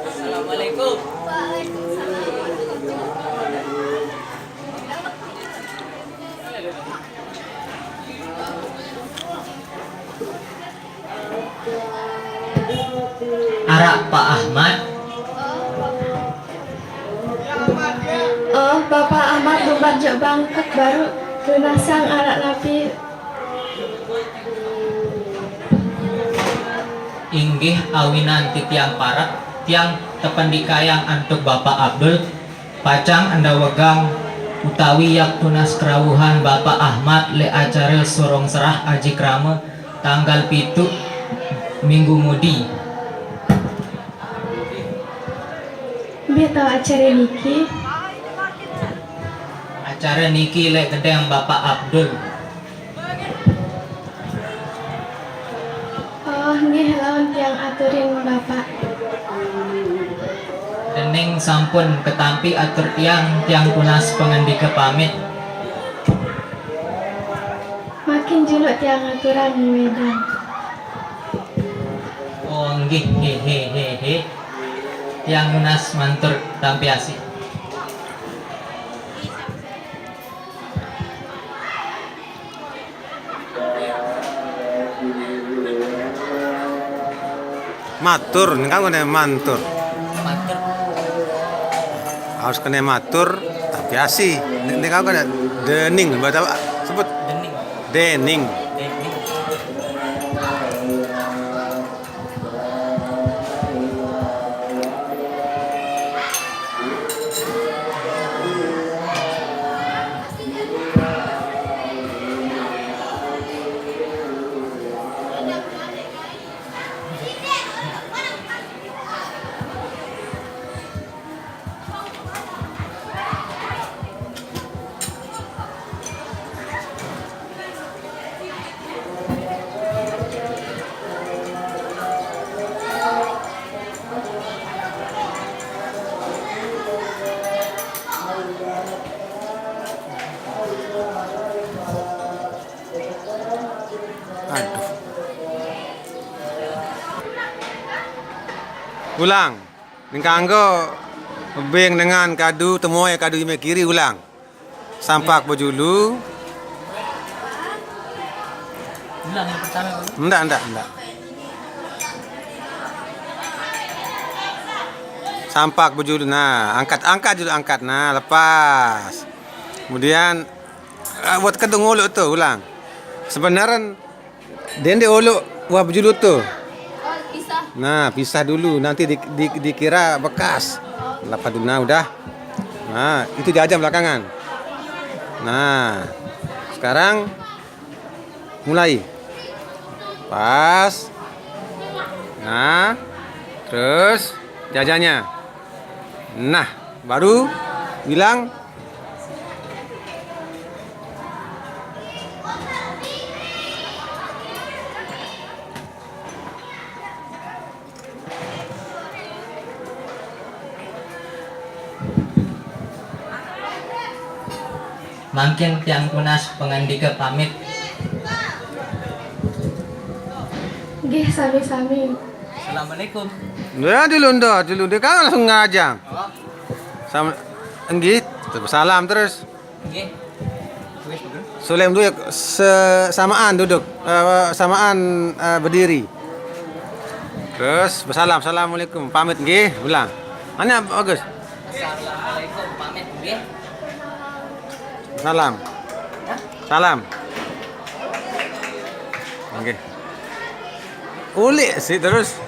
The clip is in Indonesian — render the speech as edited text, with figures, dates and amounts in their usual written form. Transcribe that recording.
Assalamualaikum. Arak Pak Ahmad. Oh, Bapak Ahmad bukan jok bangkit baru lunasang anak nabi. Inggih awinan titiang parak tiang tependikayang antuk Bapak Abdul pacang anda wegang utawi yak tunas kerawuhan Bapak Ahmad le acara sorong serah aji krama tanggal pitu minggu mudi. Biar tahu acara niki. Acara niki le gedeng Bapak Abdul. Oh, nggih lawan tiang aturin Bapak. Dening sampun ketampi atur tiang tunas pengandika pamit. Makin juluk tiang aturan Medan. Oh nggih hehehe. Tiang tunas mantur tampi asih. Matur, ini kan kena mantur. Mantur. Harus kena matur, tapi asih. Ini kan kena dening, baca apa? Sebut Dening. dening. Dening. Aduh. Ulang. Ini kanggo beng dengan kadu temoy kadu ime kiri ulang. Sampak bojulu. Ulang yang pertama. Enggak. Sampak bojulu. Nah, angkat dulu angkat. Nah, lepas. Kemudian buat kedung ulu tuh ulang. Sebenarnya dende ulu wah bojulu tuh. Nah, pisah dulu nanti dikira bekas. Lepas dulu nah udah. Nah, itu diajam belakangan. Nah, sekarang mulai. Pas. Nah, terus jajannya. Nah, baru bilang Mangkin tiang tunas pengandika pamit. Nggih sami-sami. Assalamualaikum. ya dulu dia kan langsung ngajang. Sama enggit, salam terus. Nggih. Solem dulu samaan duduk, samaan berdiri. Terus bersalam, assalamualaikum, pamit nggih, ulang. Mana bagus? Assalamualaikum pamit nggih. Salam. Oke. Ulik sih terus.